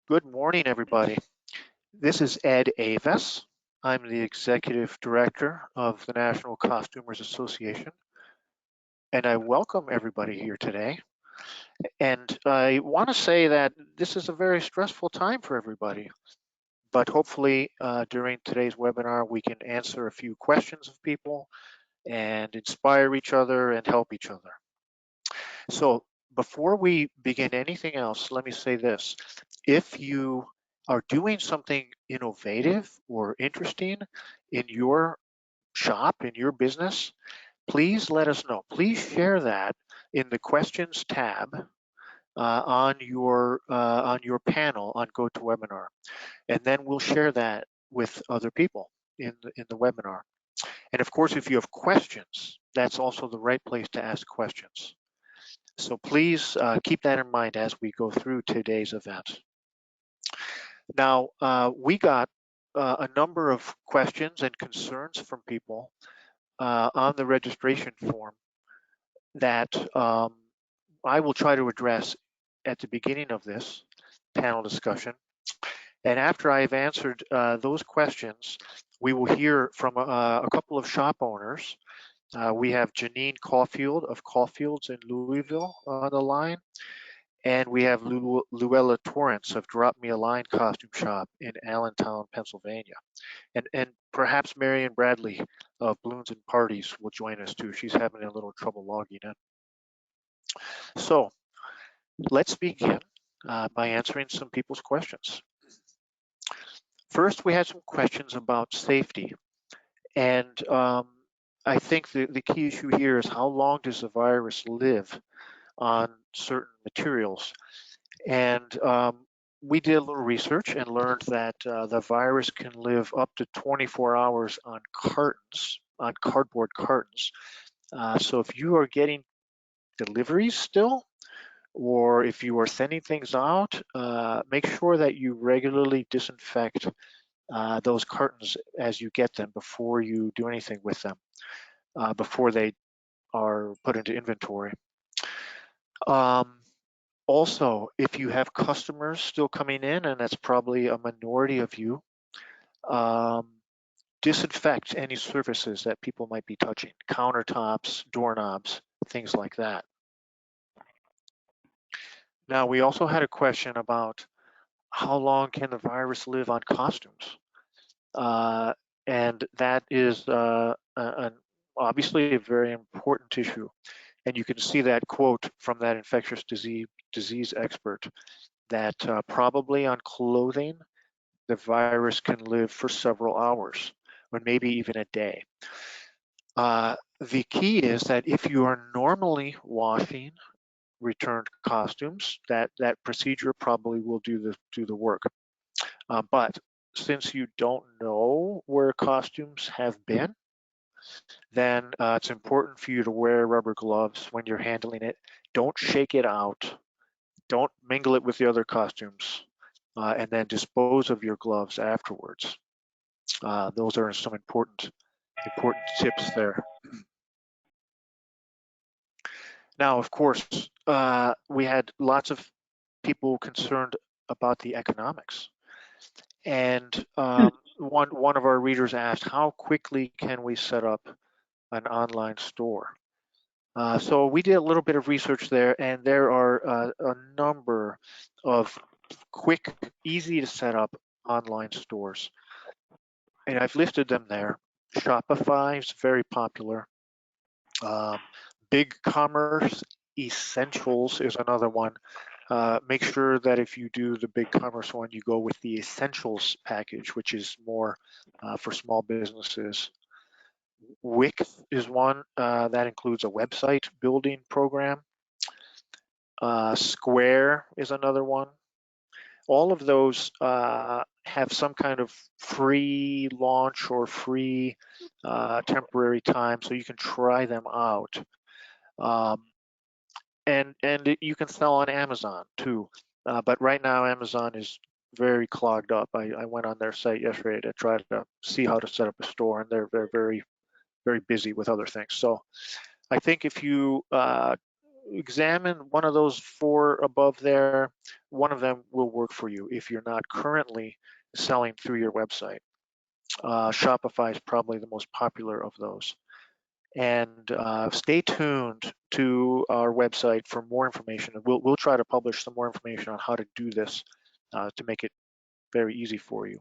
Good morning, everybody. This is Ed Avis. I'm the Executive Director of the National Costumers Association, and I welcome everybody here today. And I want to say that this is a very stressful time for everybody, but hopefully during today's webinar, we can answer a few questions of people and inspire each other and help each other. So before we begin anything else, let me say this. If you are doing something innovative or interesting in your shop, in your business, please let us know. Please share that in the questions tab on your panel on GoToWebinar, and then we'll share that with other people in the webinar. And of course, if you have questions, that's also the right place to ask questions. So please keep that in mind as we go through today's event. Now, we got a number of questions and concerns from people on the registration form that I will try to address at the beginning of this panel discussion. And after I've answered those questions, we will hear from a couple of shop owners. We have Janine Caufield of Caufield's in Louisville on the line. And we have Louella Torrence of Drop Me a Line Costume Shop in Allentown, Pennsylvania. And perhaps Marion Bradley of Balloons and Parties will join us too. She's having a little trouble logging in. So let's begin by answering some people's questions. First, we had some questions about safety. And I think the key issue here is how long does the virus live on certain materials? And we did a little research and learned that the virus can live up to 24 hours on cartons, on cardboard cartons. So if you are getting deliveries still, or if you are sending things out, make sure that you regularly disinfect those cartons as you get them before you do anything with them, before they are put into inventory. Also, if you have customers still coming in, and that's probably a minority of you, disinfect any surfaces that people might be touching, countertops, doorknobs, things like that. Now, we also had a question about how long can the virus live on costumes? And that is obviously a very important issue. And you can see that quote from that infectious disease expert that probably on clothing, the virus can live for several hours or maybe even a day. The key is that if you are normally washing returned costumes, that procedure probably will do the work. But since you don't know where costumes have been, then it's important for you to wear rubber gloves when you're handling it. Don't shake it out. Don't mingle it with the other costumes, and then dispose of your gloves afterwards. Those are some important tips there. Now, of course, we had lots of people concerned about the economics. And one of our readers asked, how quickly can we set up an online store? So we did a little bit of research there, and there are a number of quick, easy to set up online stores. And I've listed them there. Shopify is very popular. BigCommerce Essentials is another one. Make sure that if you do the BigCommerce one, you go with the Essentials package, which is more for small businesses. Wix is one that includes a website building program. Square is another one. All of those have some kind of free launch or free temporary time, so you can try them out. And you can sell on Amazon too, but right now Amazon is very clogged up. I went on their site yesterday to try to see how to set up a store, and they're very busy with other things. So I think if you examine one of those 4 above there. One of them will work for you if you're not currently selling through your website. Shopify is probably the most popular of those. And stay tuned to our website for more information. We'll try to publish some more information on how to do this to make it very easy for you.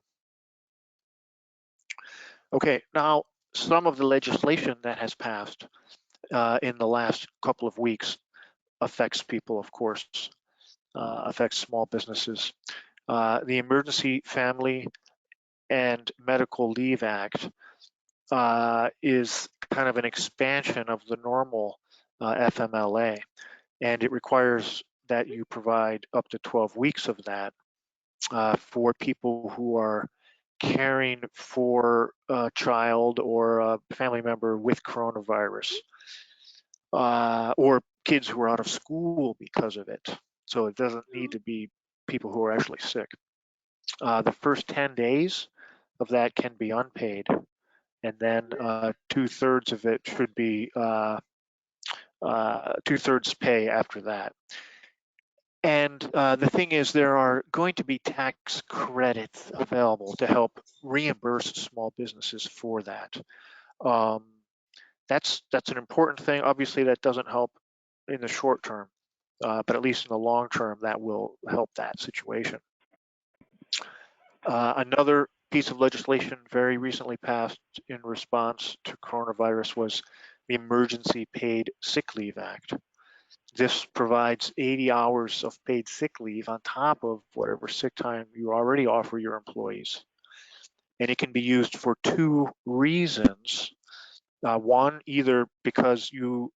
Okay, now some of the legislation that has passed in the last couple of weeks affects people, of course, affects small businesses. The Emergency Family and Medical Leave Act is kind of an expansion of the normal FMLA, and it requires that you provide up to 12 weeks of that for people who are caring for a child or a family member with coronavirus, or kids who are out of school because of it. So it doesn't need to be people who are actually sick. The first 10 days of that can be unpaid, and then 2/3 of it should be 2/3 pay after that. And the thing is, there are going to be tax credits available to help reimburse small businesses for that. That's an important thing. Obviously, that doesn't help in the short term, but at least in the long term, that will help that situation. Another piece of legislation very recently passed in response to coronavirus was the Emergency Paid Sick Leave Act. This provides 80 hours of paid sick leave on top of whatever sick time you already offer your employees. And it can be used for 2 reasons. One, either because you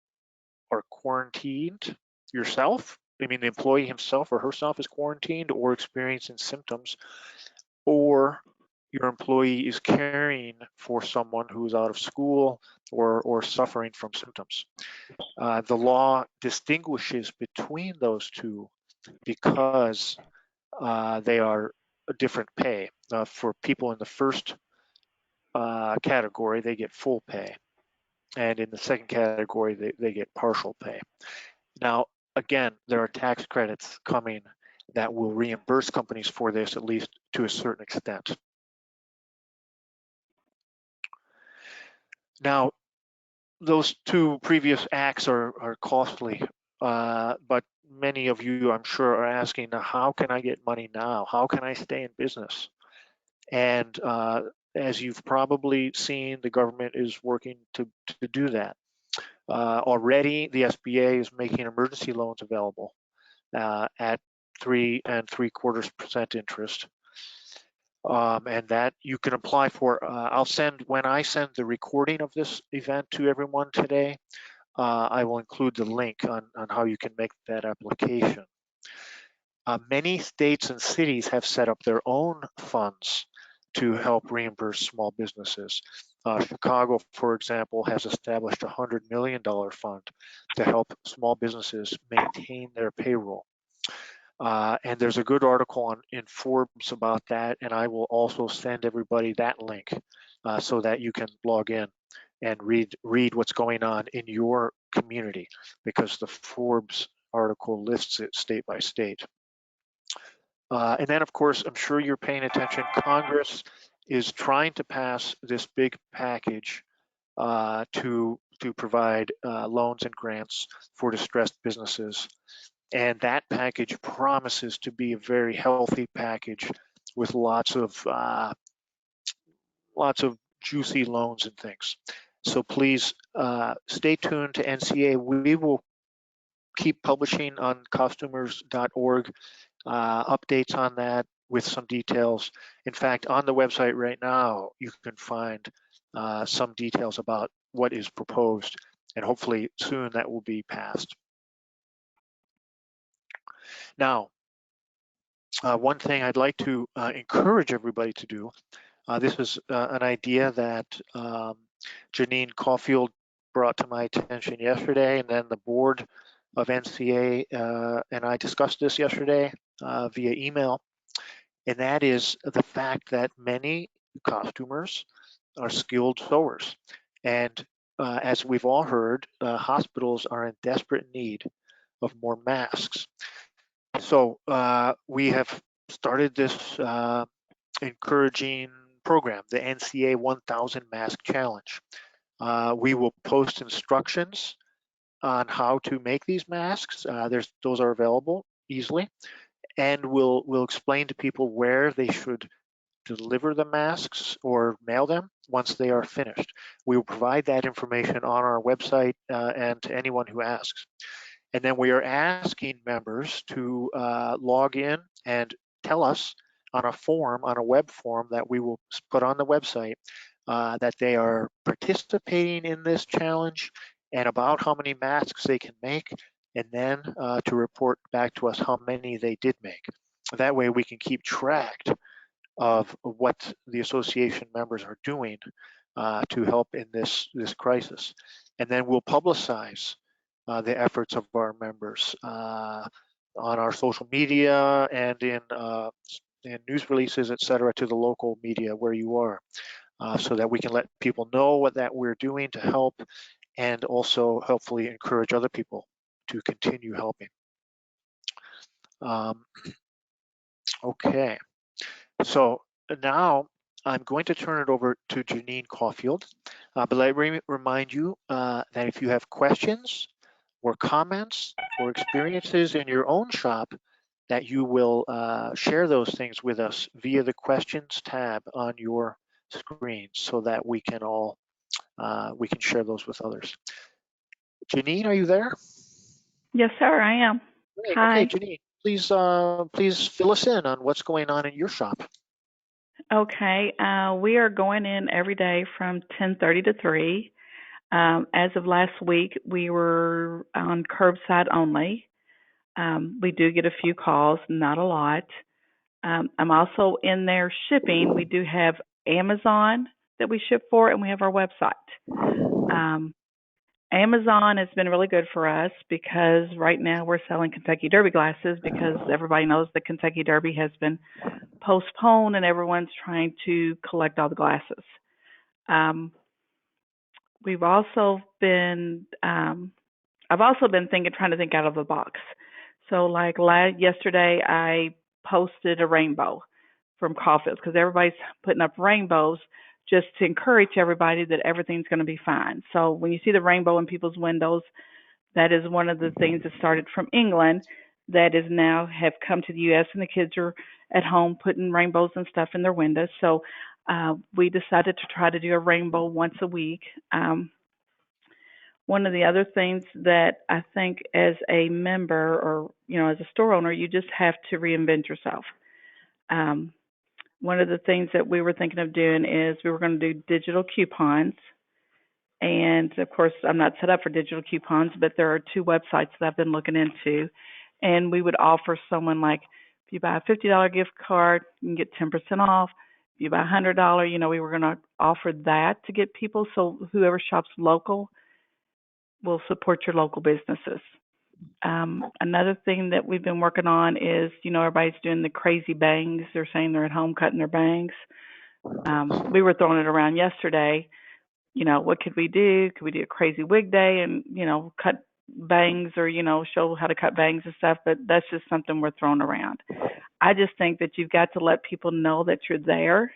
are quarantined yourself, I mean the employee himself or herself is quarantined or experiencing symptoms, or your employee is caring for someone who is out of school or suffering from symptoms. The law distinguishes between those two because they are a different pay. For people in the first category, they get full pay. And in the second category, they get partial pay. Now, again, there are tax credits coming that will reimburse companies for this, at least to a certain extent. Now, those 2 previous acts are costly, but many of you, I'm sure, are asking, how can I get money now? How can I stay in business? And as you've probably seen, the government is working to do that. Already, the SBA is making emergency loans available at 3 3/4% interest. And that you can apply for. When I send the recording of this event to everyone today, I will include the link on how you can make that application. Many states and cities have set up their own funds to help reimburse small businesses. Chicago, for example, has established a $100 million fund to help small businesses maintain their payroll. And there's a good article in Forbes about that, and I will also send everybody that link so that you can log in and read what's going on in your community, because the Forbes article lists it state by state. And then, of course, I'm sure you're paying attention. Congress is trying to pass this big package to provide loans and grants for distressed businesses. And that package promises to be a very healthy package with lots of juicy loans and things. So please stay tuned to NCA. We will keep publishing on costumers.org updates on that with some details. In fact, on the website right now, you can find some details about what is proposed, and hopefully soon that will be passed. Now, one thing I'd like to encourage everybody to do, this is an idea that Janine Caufield brought to my attention yesterday, and then the board of NCA and I discussed this yesterday via email, and that is the fact that many costumers are skilled sewers. And as we've all heard, hospitals are in desperate need of more masks. So we have started this encouraging program, the NCA 1000 Mask Challenge. We will post instructions on how to make these masks. Those are available easily, and we'll explain to people where they should deliver the masks or mail them once they are finished. We will provide that information on our website and to anyone who asks. And then we are asking members to log in and tell us on a form, on a web form that we will put on the website, that they are participating in this challenge and about how many masks they can make, and then to report back to us how many they did make. That way we can keep track of what the association members are doing to help in this crisis. And then we'll publicize the efforts of our members on our social media and in news releases, et cetera, to the local media where you are, so that we can let people know what that we're doing to help, and also hopefully encourage other people to continue helping. Okay, so now I'm going to turn it over to Janine Caufield, but let me remind you that if you have questions or comments or experiences in your own shop, that you will share those things with us via the questions tab on your screen, so that we can all we can share those with others. Janine, are you there? Yes, sir, I am. Great. Hi. Okay, Janine, please fill us in on what's going on in your shop. Okay, we are going in every day from 10:30 to 3. As of last week, we were on curbside only. We do get a few calls, not a lot. I'm also in there shipping. We do have Amazon that we ship for, and we have our website. Um, Amazon has been really good for us because right now we're selling Kentucky Derby glasses because everybody knows the Kentucky Derby has been postponed and everyone's trying to collect all the glasses. Um, we've also been, I've also been trying to think out of the box. So, like yesterday, I posted a rainbow from Caufield because everybody's putting up rainbows just to encourage everybody that everything's going to be fine. So, when you see the rainbow in people's windows, that is one of the things that started from England that is now have come to the U.S. and the kids are at home putting rainbows and stuff in their windows. So we decided to try to do a rainbow once a week. One of the other things that I think as a member or as a store owner, you just have to reinvent yourself. One of the things that we were thinking of doing is we were going to do digital coupons. And of course, I'm not set up for digital coupons, but there are two websites that I've been looking into. And we would offer someone like, if you buy a $50 gift card, you can get 10% off. If you buy $100, we were going to offer that to get people. So whoever shops local will support your local businesses. Another thing that we've been working on is, everybody's doing the crazy bangs. They're saying they're at home cutting their bangs. We were throwing it around yesterday. What could we do? Could we do a crazy wig day and, cut bangs or, show how to cut bangs and stuff? But that's just something we're throwing around. I just think that you've got to let people know that you're there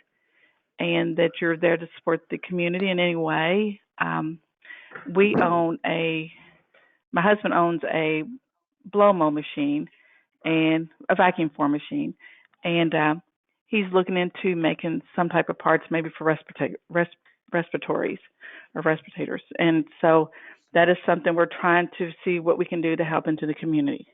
and that you're there to support the community in any way. My husband owns a blow mold machine and a vacuum form machine. And he's looking into making some type of parts maybe for respiratories or respirators. And so that is something we're trying to see what we can do to help into the community.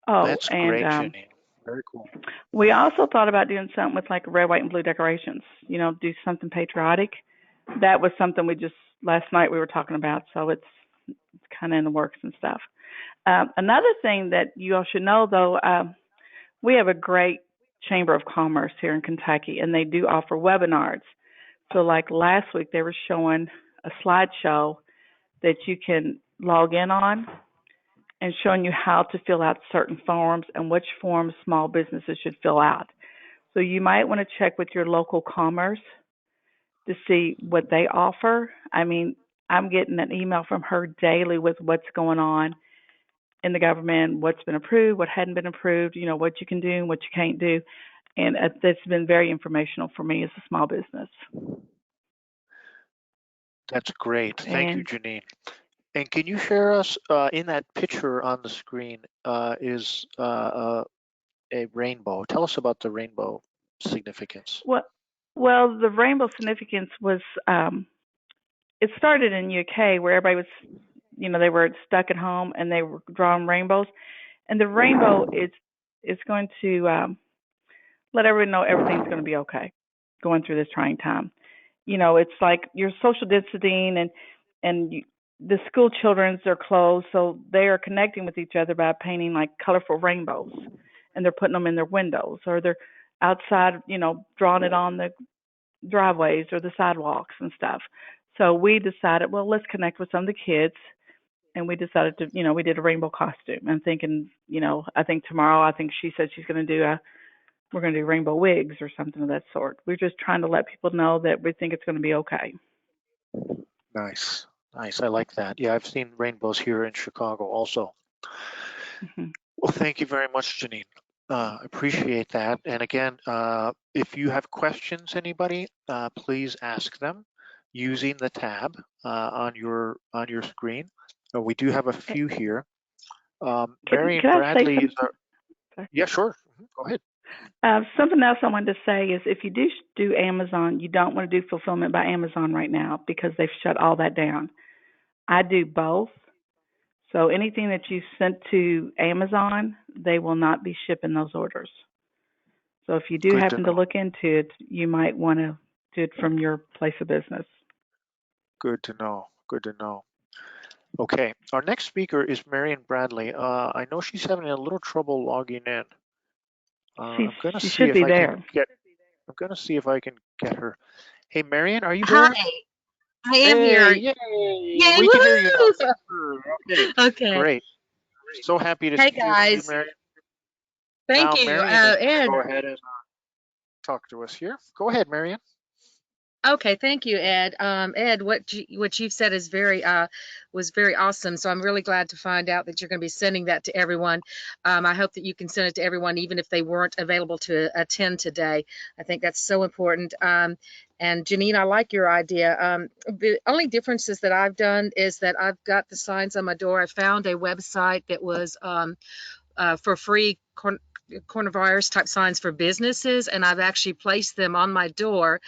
Oh, that's great, Janine. Very cool. We also thought about doing something with like red, white, and blue decorations, do something patriotic. That was something last night we were talking about, so it's kind of in the works and stuff. Another thing that you all should know, though, we have a great Chamber of Commerce here in Kentucky, and they do offer webinars. So like last week, they were showing a slideshow that you can log in on and showing you how to fill out certain forms and which forms small businesses should fill out. So you might want to check with your local commerce to see what they offer. I mean, I'm getting an email from her daily with what's going on in the government, what's been approved, what hadn't been approved, what you can do and what you can't do. And it's been very informational for me as a small business. That's great. Thank you, And Janine. And can you share us in that picture on the screen is a rainbow. Tell us about the rainbow significance. what? Well, the rainbow significance was it started in UK where everybody was, they were stuck at home and they were drawing rainbows. And the rainbow is going to let everyone know everything's going to be okay going through this trying time. It's like you're social distancing and the school children's are closed, so they are connecting with each other by painting like colorful rainbows, and they're putting them in their windows or they're outside, drawing it on the driveways or the sidewalks and stuff. So we decided, well, let's connect with some of the kids, and we decided to, we did a rainbow costume. And thinking, I think tomorrow, I think she said she's going to do we're going to do rainbow wigs or something of that sort. We're just trying to let people know that we think it's going to be okay. Nice. Nice. I like that. Yeah, I've seen rainbows here in Chicago also. Mm-hmm. Well, thank you very much, Janine. Appreciate that. And again, if you have questions, anybody, please ask them using the tab on your screen. We do have a few here. Marion Can I say Bradley is something? our. Yeah, sure. Go ahead. Something else I wanted to say is if you do Amazon, you don't want to do fulfillment by Amazon right now because they've shut all that down. I do both. So anything that you sent to Amazon, they will not be shipping those orders. So if you do Good to happen to know. look into it, you might want to do it from your place of business. Good to know. Good to know. Okay, our next speaker is Marion Bradley. I know she's having a little trouble logging in. She's I'm gonna she see should if be I can there. get. I'm gonna see if I can get her. Hey, Marion, are you Hi, there? I am Hey, here. yay! Yay, We can hear you now. woo! Super. Okay, Okay. great. So happy to Hey see you, guys. Marion. Thank Now, you. Marion is going to Ed. go ahead and talk to us here. Go ahead, Marion. Okay, thank you, Ed. Ed, what you've said is very was very awesome. So I'm really glad to find out that you're going to be sending that to everyone. I hope that you can send it to everyone, even if they weren't available to attend today. I think that's so important. And Janine, I like your idea. The only differences that I've done is that I've got the signs on my door. I found a website that was for free coronavirus type signs for businesses, and I've actually placed them on my door.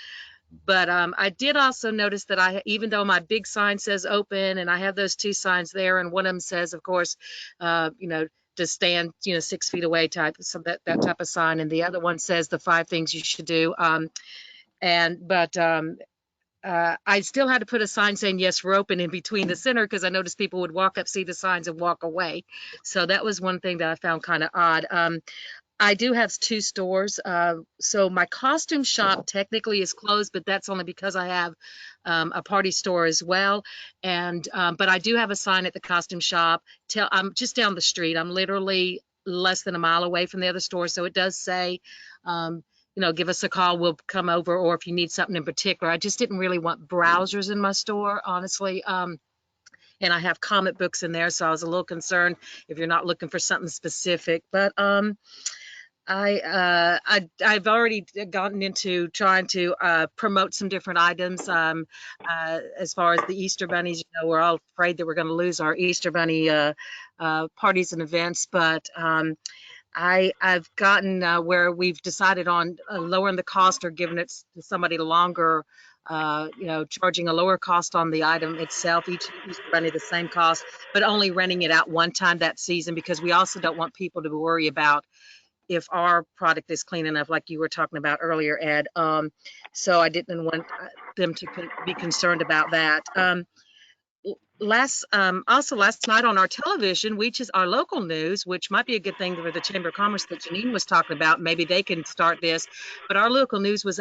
But I did also notice that even though my big sign says open, and I have those two signs there, and one of them says, of course, to stand, 6 feet away type, so that type of sign, and the other one says the 5 things you should do. I still had to put a sign saying yes, we're open in between the center because I noticed people would walk up, see the signs, and walk away. So that was one thing that I found kind of odd. I do have two stores. So my costume shop technically is closed, but that's only because I have a party store as well. But I do have a sign at the costume shop. I'm just down the street. I'm literally less than a mile away from the other store. So it does say, give us a call. We'll come over. Or if you need something in particular, I just didn't really want browsers in my store, honestly. And I have comic books in there. So I was a little concerned if you're not looking for something specific. But I've already gotten into trying to promote some different items. As far as the Easter bunnies, we're all afraid that we're going to lose our Easter bunny parties and events, but I've gotten where we've decided on lowering the cost or giving it to somebody longer. Charging a lower cost on the item itself, each Easter bunny the same cost, but only renting it out one time that season, because we also don't want people to worry about if our product is clean enough, like you were talking about earlier, Ed. So I didn't want them to be concerned about that. Also last night on our television, which is our local news, which might be a good thing for the Chamber of Commerce that Janine was talking about. Maybe they can start this, but our local news was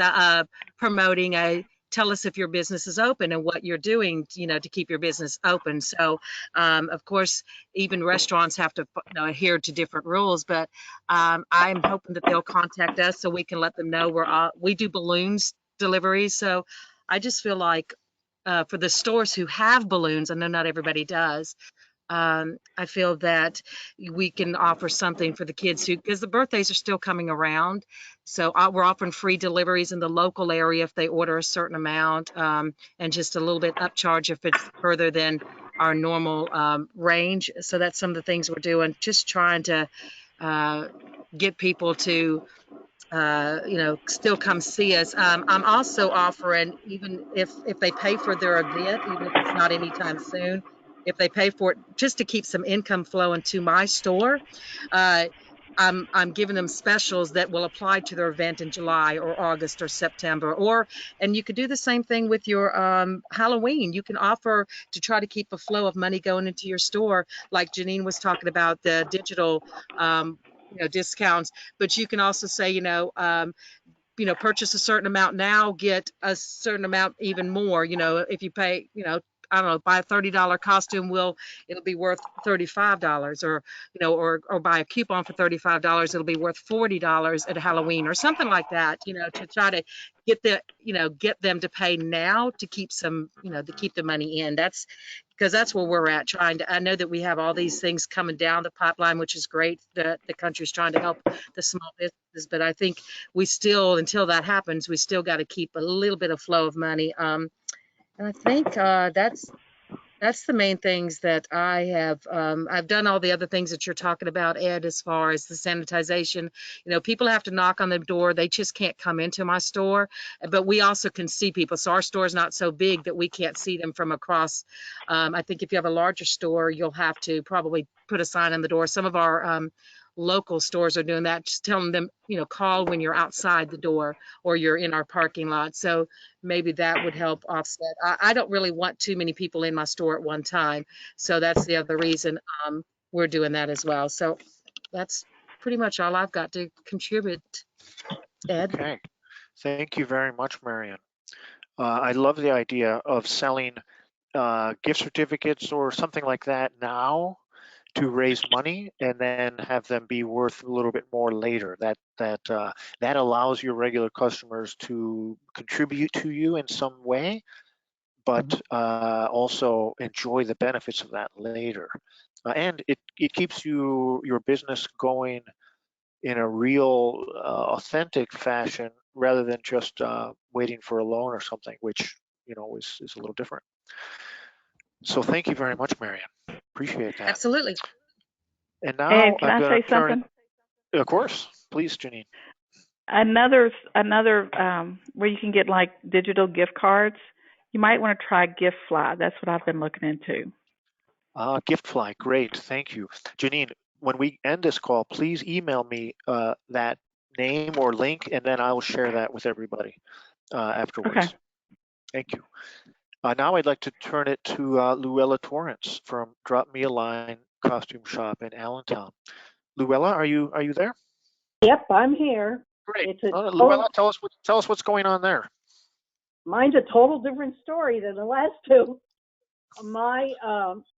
promoting tell us if your business is open and what you're doing, to keep your business open. So, of course, even restaurants have to adhere to different rules, but I'm hoping that they'll contact us so we can let them know we do balloons deliveries. So I just feel like for the stores who have balloons, I know not everybody does. I feel that we can offer something for the kids who, because the birthdays are still coming around. So we're offering free deliveries in the local area if they order a certain amount, and just a little bit upcharge if it's further than our normal range. So that's some of the things we're doing, just trying to get people to still come see us. I'm also offering, even if they pay for their event, even if it's not anytime soon, if they pay for it, just to keep some income flowing to my store, uh, I'm giving them specials that will apply to their event in July or August or September. And you could do the same thing with your Halloween. You can offer to try to keep a flow of money going into your store, like Janine was talking about the digital discounts. But you can also say, purchase a certain amount now, get a certain amount even more. If you pay, I don't know, buy a $30 costume, it'll be worth $35, or buy a coupon for $35, it'll be worth $40 at Halloween or something like that, to try to get them to pay now to keep to keep the money in. Because that's where we're at, I know that we have all these things coming down the pipeline, which is great that the country's trying to help the small businesses, but I think we still, until that happens, we still got to keep a little bit of flow of money. And I think that's the main things that I have. I've done all the other things that you're talking about, Ed, as far as the sanitization. People have to knock on the door. They just can't come into my store, but we also can see people. So our store is not so big that we can't see them from across. I think if you have a larger store, you'll have to probably put a sign on the door. Some of our local stores are doing that, just telling them, call when you're outside the door or you're in our parking lot. So maybe that would help offset. I don't really want too many people in my store at one time. So that's the other reason we're doing that as well. So that's pretty much all I've got to contribute, Ed. Okay. Thank you very much, Marion. I love the idea of selling gift certificates or something like that now to raise money and then have them be worth a little bit more later. That allows your regular customers to contribute to you in some way, but also enjoy the benefits of that later. And it keeps your business going in a real authentic fashion rather than just waiting for a loan or something, which is a little different. So thank you very much, Marion. Appreciate that. Absolutely. And And now can I'm I going say to turn it. something? Of course, please, Janine. Another where you can get like digital gift cards. You might want to try GiftFly. That's what I've been looking into. Giftfly, great, thank you. Janine, when we end this call, please email me that name or link, and then I will share that with everybody Okay. afterwards. Thank you. Now I'd like to turn it to Louella Torrence from Drop Me a Line Costume Shop in Allentown. Louella, are you there? Yep, I'm here. Great. It's a Louella, tell us what's going on there. Mine's a total different story than the last two. My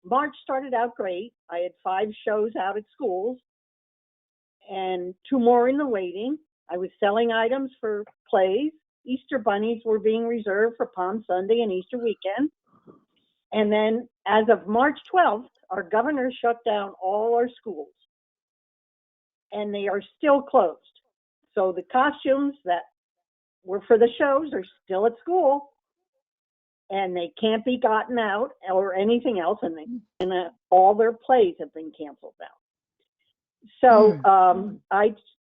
March started out great. I had 5 shows out at schools and 2 more in the waiting. I was selling items for plays. Easter bunnies were being reserved for Palm Sunday and Easter weekend. And then as of March 12th, our governor shut down all our schools. And they are still closed. So the costumes that were for the shows are still at school, and they can't be gotten out or anything else, and all their plays have been canceled now. So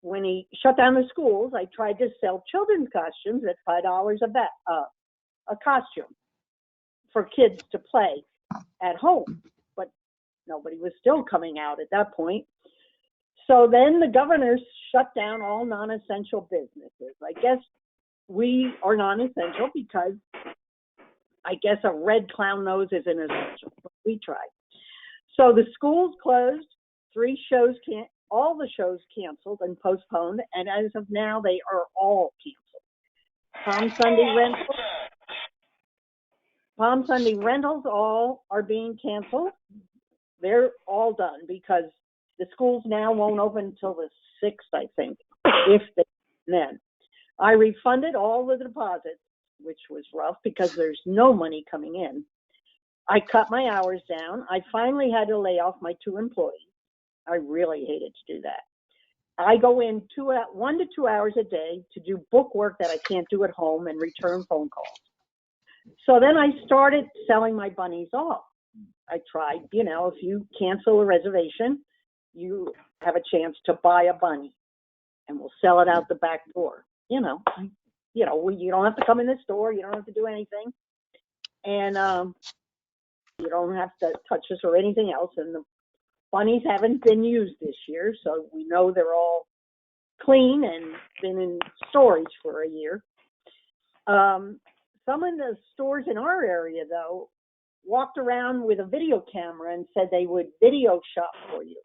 when he shut down the schools, I tried to sell children's costumes at $5 a costume for kids to play at home, but nobody was still coming out at that point. So then the governor shut down all non-essential businesses. I guess we are non-essential because I guess a red clown nose isn't essential. We tried. So the schools closed, 3 shows all the shows canceled and postponed, and as of now, they are all canceled. Palm Sunday rentals all are being canceled. They're all done because the schools now won't open until the 6th, I think, if they then. I refunded all the deposits. which was rough because there's no money coming in. I cut my hours down. I finally had to lay off my 2 employees. I really hated to do that. I go in 1 to 2 hours a day to do book work that I can't do at home and return phone calls. So then I started selling my bunnies off. I tried, if you cancel a reservation, you have a chance to buy a bunny and we'll sell it out the back door. You don't have to come in the store. You don't have to do anything. And you don't have to touch us or anything else. And the bunnies haven't been used this year, so we know they're all clean and been in storage for a year. Some of the stores in our area, though, walked around with a video camera and said they would video shop for you.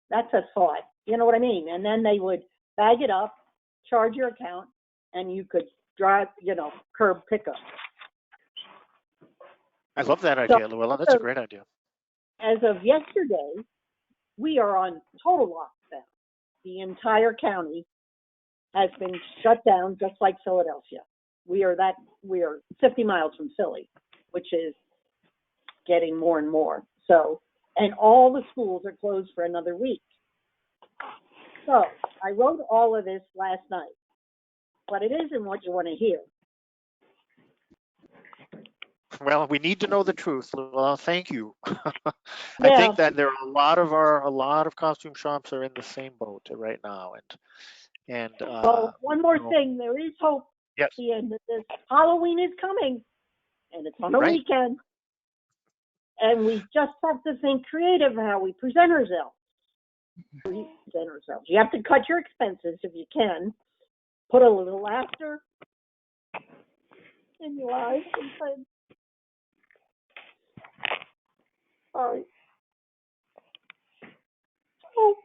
That's a thought. You know what I mean? And then they would bag it up, charge your account, and you could drive, curb pickup. I love that idea, Louella. That's a great idea. As of yesterday, we are on total lockdown. The entire county has been shut down, just like Philadelphia. We are 50 miles from Philly, which is getting more and more. So, and all the schools are closed for another week. So I wrote all of this last night, but it isn't what you want to hear. Well, we need to know the truth. Well, thank you. I Yeah. think that there are a lot of costume shops are in the same boat right now, and well, one more thing, there is hope. Yes. At the end of this. Halloween is coming, and it's on a weekend, and we just have to think creative how we present ourselves. You have to cut your expenses if you can. Put a little laughter in your eyes sometimes. Sorry. Oh.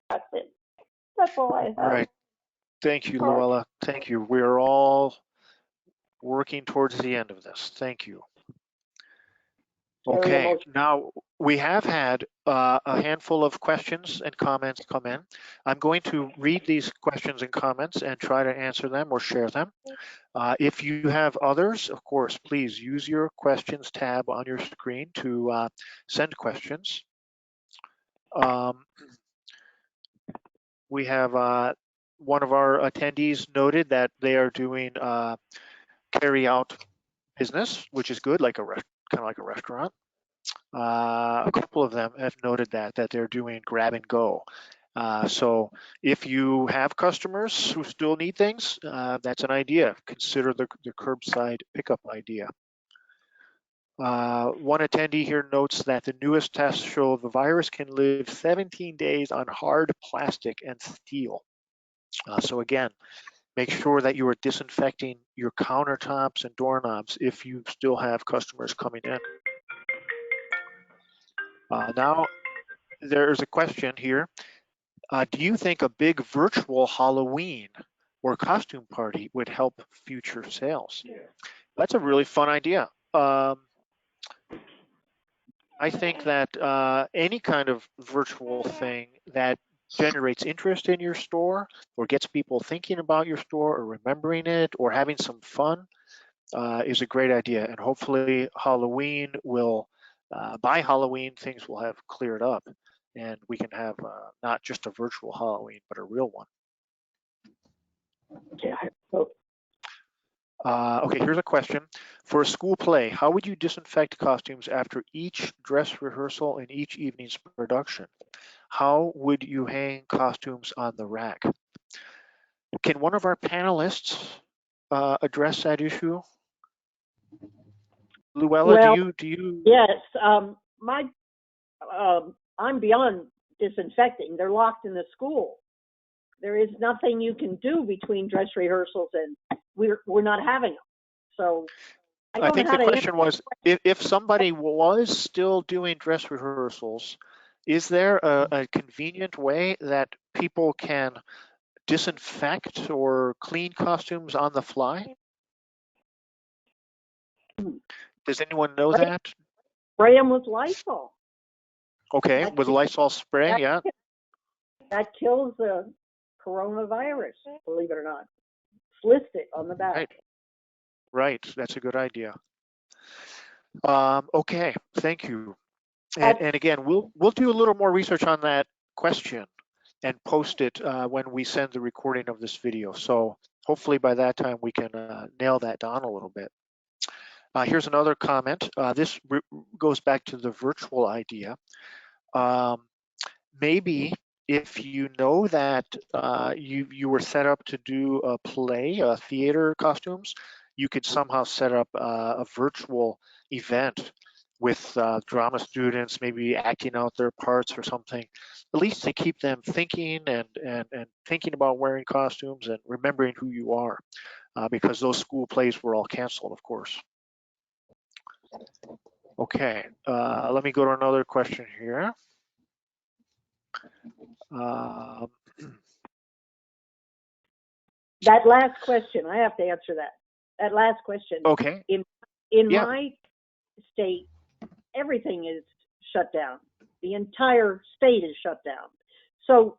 That's it. That's all I have. All right. Thank you, Louella. Thank you. We're all working towards the end of this. Thank you. Okay, now we have had a handful of questions and comments come in. I'm going to read these questions and comments and try to answer them or share them. If you have others, of course, please use your questions tab on your screen to send questions. We have one of our attendees noted that they are doing carry out business, which is good, kind of like a restaurant. A couple of them have noted that they're doing grab and go. So if you have customers who still need things, that's an idea. Consider the curbside pickup idea. One attendee here notes that the newest tests show the virus can live 17 days on hard plastic and steel. So again, make sure that you are disinfecting your countertops and doorknobs if you still have customers coming in. Now, there's a question here. Do you think a big virtual Halloween or costume party would help future sales? That's a really fun idea. I think that any kind of virtual thing that generates interest in your store or gets people thinking about your store or remembering it or having some fun is a great idea. And hopefully Halloween will, by Halloween, things will have cleared up and we can have not just a virtual Halloween, but a real one. Yeah, I hope. Okay, here's a question. For a school play, how would you disinfect costumes after each dress rehearsal and each evening's production? How would you hang costumes on the rack? Can one of our panelists address that issue? Louella, Well, do you? Yes, I'm beyond disinfecting. They're locked in the school. There is nothing you can do between dress rehearsals and we're not having them. So I think the question was, if somebody was still doing dress rehearsals, is there a convenient way that people can disinfect or clean costumes on the fly? Does anyone know that? Spray them with Lysol. Okay, with Lysol spray, yeah. That kills the coronavirus, believe it or not. list it on the back. Right. That's a good idea. Okay, thank you. And again, we'll do a little more research on that question and post it when we send the recording of this video. So hopefully by that time we can nail that down a little bit. Here's another comment. This goes back to the virtual idea. Maybe if you know that you were set up to do a play, theater costumes, you could somehow set up a virtual event with drama students, maybe acting out their parts or something, at least to keep them thinking and thinking about wearing costumes and remembering who you are, because those school plays were all canceled, of course. Okay, let me go to another question here. That last question, I have to answer that. That last question. Okay. In my state, everything is shut down. The entire state is shut down. So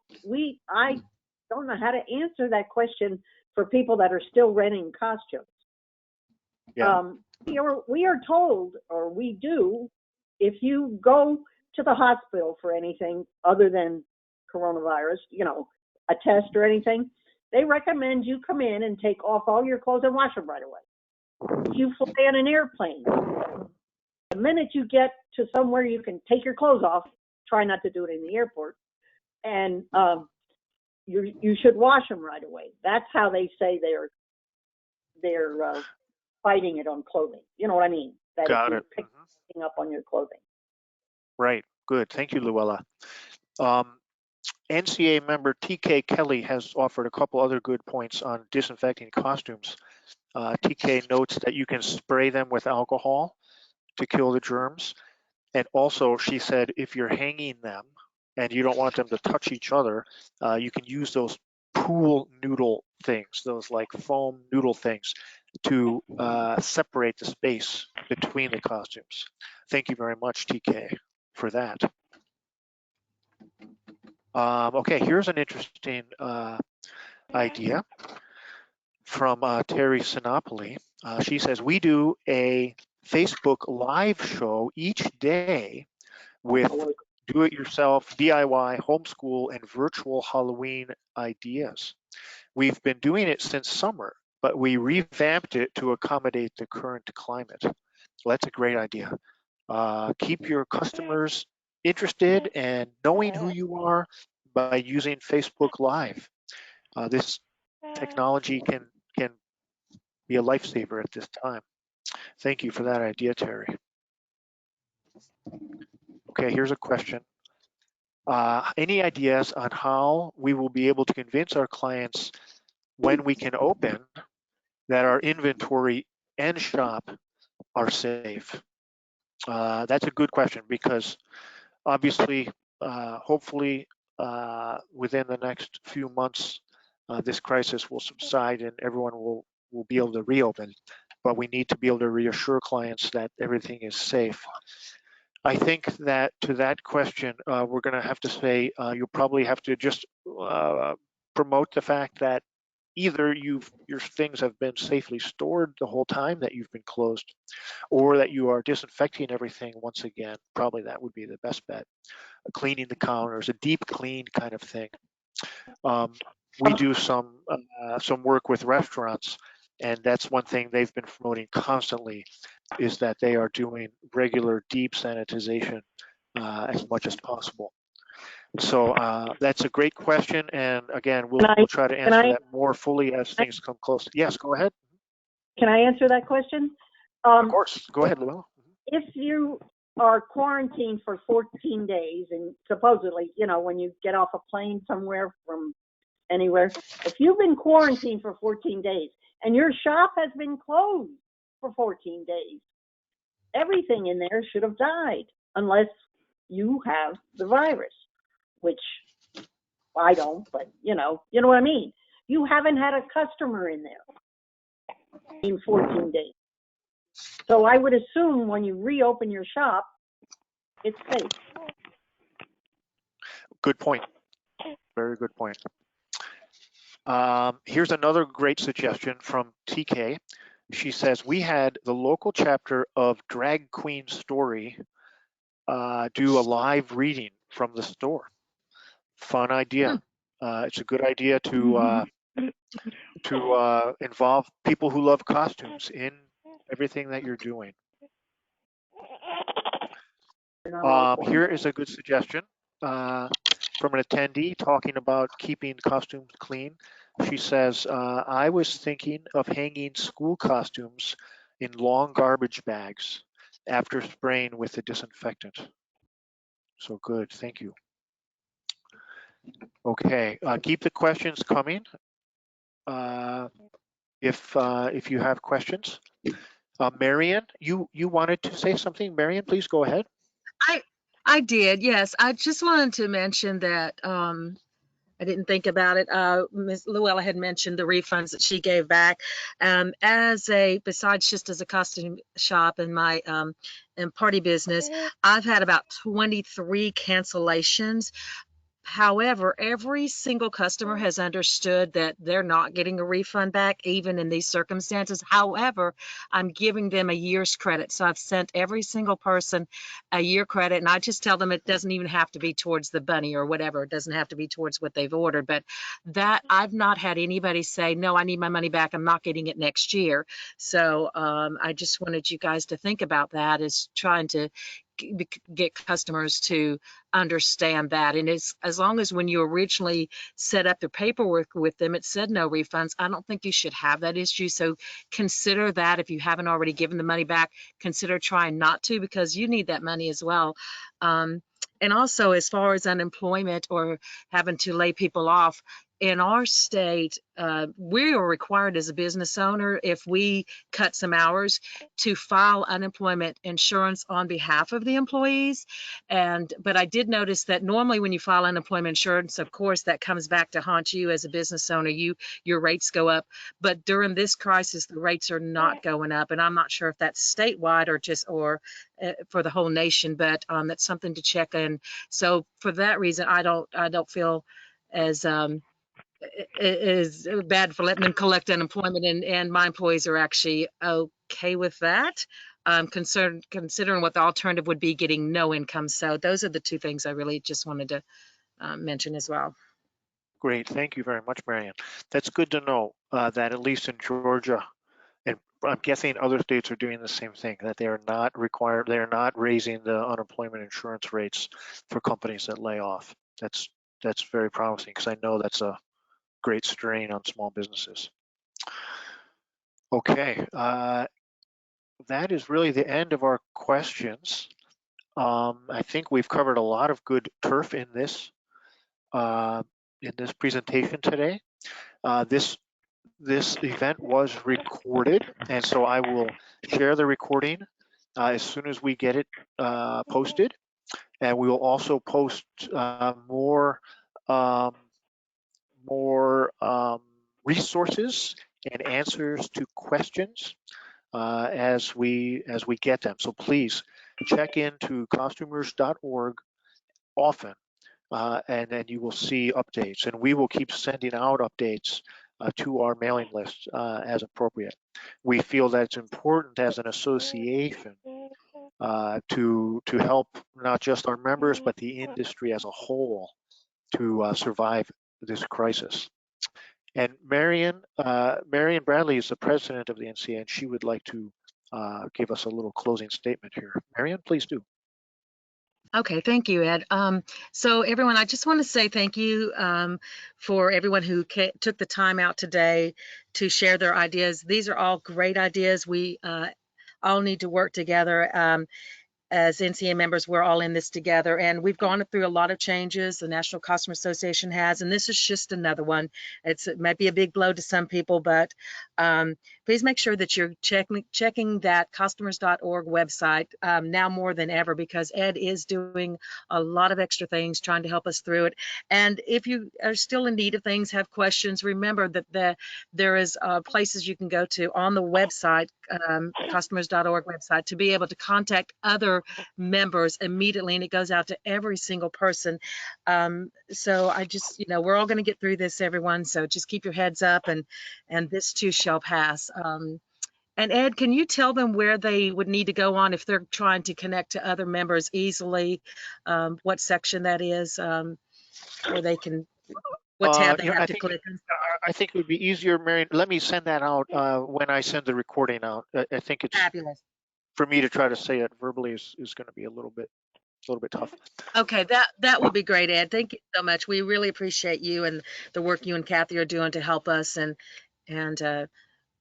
I don't know how to answer that question for people that are still renting costumes. Yeah. We are told, or we do, if you go to the hospital for anything other than coronavirus, a test or anything, they recommend you come in and take off all your clothes and wash them right away. If you fly on an airplane, the minute you get to somewhere you can take your clothes off, try not to do it in the airport, and you should wash them right away. That's how they say they're fighting it on clothing. You know what I mean? That Got if it. you're picking up on your clothing. Right. Good. Thank you, Louella. NCA member TK Kelly has offered a couple other good points on disinfecting costumes. TK notes that you can spray them with alcohol to kill the germs. And also, she said, if you're hanging them and you don't want them to touch each other, you can use those pool noodle things, those like foam noodle things, to separate the space between the costumes. Thank you very much, TK, for that. Okay, here's an interesting idea from Terry Sinopoli. She says, we do a Facebook live show each day with do-it-yourself, DIY, homeschool, and virtual Halloween ideas. We've been doing it since summer, but we revamped it to accommodate the current climate. So that's a great idea. Keep your customers interested and knowing who you are by using Facebook Live. This technology can be a lifesaver at this time. Thank you for that idea, Terry. Okay, here's a question. Any ideas on how we will be able to convince our clients when we can open that our inventory and shop are safe? That's a good question because obviously, hopefully, within the next few months, this crisis will subside and everyone will be able to reopen. But we need to be able to reassure clients that everything is safe. I think that to that question, we're going to have to say you'll probably have to just promote the fact that either your things have been safely stored the whole time that you've been closed, or that you are disinfecting everything once again. Probably that would be the best bet. Cleaning the counters, a deep clean kind of thing. We do some work with restaurants, and that's one thing they've been promoting constantly, is that they are doing regular deep sanitization as much as possible. So that's a great question, and again, we'll try to answer that more fully as things come close. Yes, go ahead. Can I answer that question? Of course. Go ahead, Louella. If you are quarantined for 14 days, and supposedly, when you get off a plane somewhere from anywhere, if you've been quarantined for 14 days and your shop has been closed for 14 days, everything in there should have died unless you have the virus, which I don't, but you know what I mean. You haven't had a customer in there in 14 days. So I would assume when you reopen your shop, it's safe. Good point. Very good point. Here's another great suggestion from TK. She says, we had the local chapter of Drag Queen Story do a live reading from the store. Fun idea. It's a good idea to involve people who love costumes in everything that you're doing. Here is a good suggestion from an attendee talking about keeping costumes clean. She says, I was thinking of hanging school costumes in long garbage bags after spraying with the disinfectant. So good, thank you. Okay, keep the questions coming if you have questions. Marion, you wanted to say something? Marion, please go ahead. I did, yes. I just wanted to mention that I didn't think about it. Ms. Louella had mentioned the refunds that she gave back. Besides just as a costume shop in my and party business, I've had about 23 cancellations. However, every single customer has understood that they're not getting a refund back, even in these circumstances. However, I'm giving them a year's credit. So I've sent every single person a year credit, and I just tell them it doesn't even have to be towards the bunny or whatever. It doesn't have to be towards what they've ordered. But that I've not had anybody say, no, I need my money back. I'm not getting it next year. So I just wanted you guys to think about that, is trying to get customers to understand that. And it's, as long as when you originally set up the paperwork with them, it said no refunds, I don't think you should have that issue. So consider that. If you haven't already given the money back, consider trying not to, because you need that money as well. And also, as far as unemployment or having to lay people off, in our state, we are required as a business owner, if we cut some hours, to file unemployment insurance on behalf of the employees. But I did notice that normally when you file unemployment insurance, of course, that comes back to haunt you as a business owner. Your rates go up. But during this crisis, the rates are not going up. And I'm not sure if that's statewide or for the whole nation, but that's something to check in. So for that reason, I don't feel as is bad for letting them collect unemployment, and my employees are actually okay with that. Considering what the alternative would be, getting no income. So those are the two things I really just wanted to mention as well. Great, thank you very much, Marion. That's good to know that at least in Georgia, and I'm guessing other states are doing the same thing, that they are not raising the unemployment insurance rates for companies that lay off. That's very promising, because I know that's a great strain on small businesses. Okay, that is really the end of our questions. I think we've covered a lot of good turf in this presentation today. This event was recorded, and so I will share the recording as soon as we get it posted, and we will also post more resources and answers to questions as we get them. So please check into costumers.org often, and then you will see updates, and we will keep sending out updates to our mailing list as appropriate. We feel that it's important as an association to help not just our members, but the industry as a whole to survive this crisis. And Marion Bradley is the president of the NCA, and she would like to give us a little closing statement here. Marion, please do. Okay, thank you, Ed. So everyone, I just want to say thank you for everyone who took the time out today to share their ideas. These are all great ideas. We all need to work together. As NCA members, we're all in this together, and we've gone through a lot of changes. The National Costume Association has, and this is just another one. It might be a big blow to some people, but please make sure that you're checking that customers.org website now more than ever, because Ed is doing a lot of extra things trying to help us through it. And if you are still in need of things, have questions, remember that there is places you can go to on the website, customers.org website, to be able to contact other members immediately, and it goes out to every single person. So I just, we're all going to get through this, everyone. So just keep your heads up, and this too shall pass. And Ed, can you tell them where they would need to go on if they're trying to connect to other members easily? What section that is, where they can, what tab they have to click on? I think it would be easier, Marion. Let me send that out when I send the recording out. I think it's Fabulous. for me to try to say it verbally is going to be a little bit tough. Okay, that would be great, Ed. Thank you so much. We really appreciate you and the work you and Kathy are doing to help us, and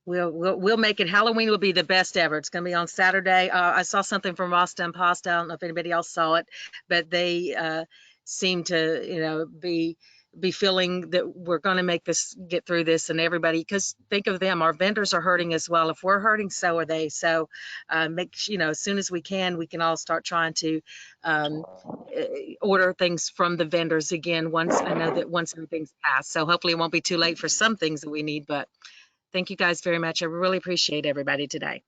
we'll make it. Halloween will be the best ever. It's going to be on Saturday. I saw something from Rostam Pasta. I don't know if anybody else saw it, but they seem to, be feeling that we're going to get through this, and everybody, because think of them, our vendors are hurting as well. If we're hurting, so are they. So as soon as we can all start trying to order things from the vendors again once everything's passed. So hopefully it won't be too late for some things that we need, but thank you guys very much. I really appreciate everybody today.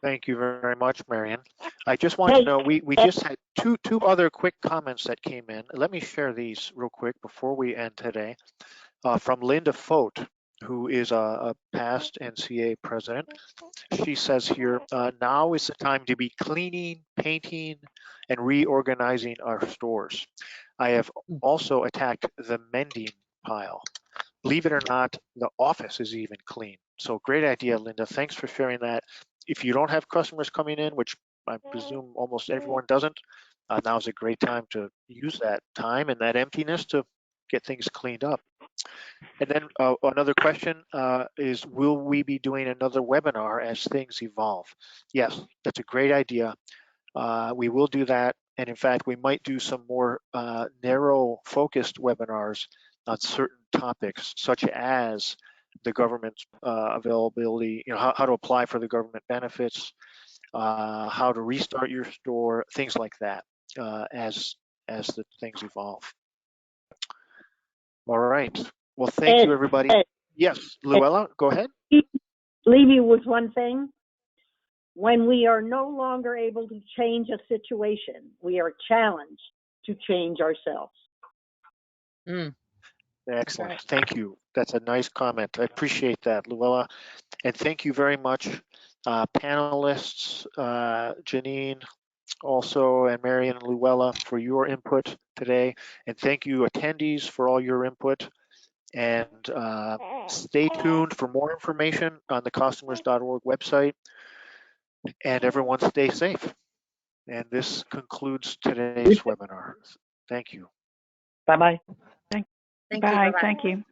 Thank you very much, Marion. I just want to know, we just had two other quick comments that came in. Let me share these real quick before we end today. From Linda Fote, who is a past NCA president. She says here, now is the time to be cleaning, painting, and reorganizing our stores. I have also attacked the mending pile. Believe it or not, the office is even clean. So great idea, Linda. Thanks for sharing that. If you don't have customers coming in, which I presume almost everyone doesn't, now's a great time to use that time and that emptiness to get things cleaned up. And then another question is, will we be doing another webinar as things evolve? Yes, that's a great idea. We will do that. And in fact, we might do some more narrow focused webinars on certain topics, such as the government availability, how to apply for the government benefits, how to restart your store, things like that, as the things evolve. All right. Well, thank you, everybody. Yes, Louella, go ahead. Leave you with one thing. When we are no longer able to change a situation, we are challenged to change ourselves. Excellent. Right. Thank you. That's a nice comment. I appreciate that, Louella. And thank you very much, panelists, Janine, also, and Marion and Louella, for your input today. And thank you, attendees, for all your input. And stay tuned for more information on the customers.org website. And everyone stay safe. And this concludes today's webinar. Thank you. Bye-bye. Thank you. Bye. Bye-bye. Thank you.